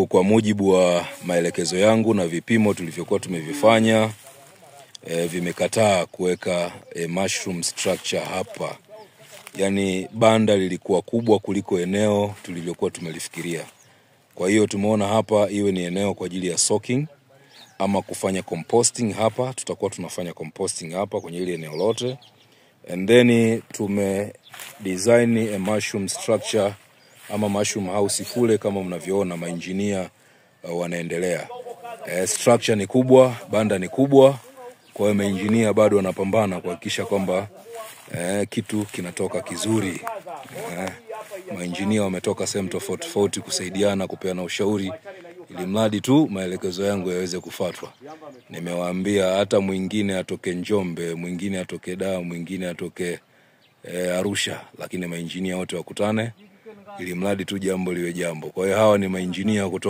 Kwa mujibu wa maelekezo yangu na vipimo tulivyokuwa tumevifanya, vimekataa kuweka mushroom structure hapa. Yaani banda lilikuwa kubwa kuliko eneo tulivyokuwa tumelifikiria. Kwa hiyo tumeona hapa iwe ni eneo kwa ajili ya soaking ama kufanya composting hapa. Tutakuwa tunafanya composting hapa kwenye ile eneo lote. And then tume design a mushroom structure ama mushroom house kule kama mnavyoona maengineer wanaendelea. Structure ni kubwa, banda ni kubwa, kwa hiyo maengineer bado wanapambana kuhakikisha kwamba kitu kinatoka kizuri. Maengineer wametoka sehemu tofauti kusaidiana kupeana ushauri ili mradi tu maelekezo yangu yaweze kufuatwa. Nimewaambia hata mwingine atoke Njombe, mwingine atoke Dar, mwingine atoke Arusha, lakini maengineer wote wakutane ili mradi tu jambo liwe jambo. Kwa hiyo hawa ni maengineer kutoka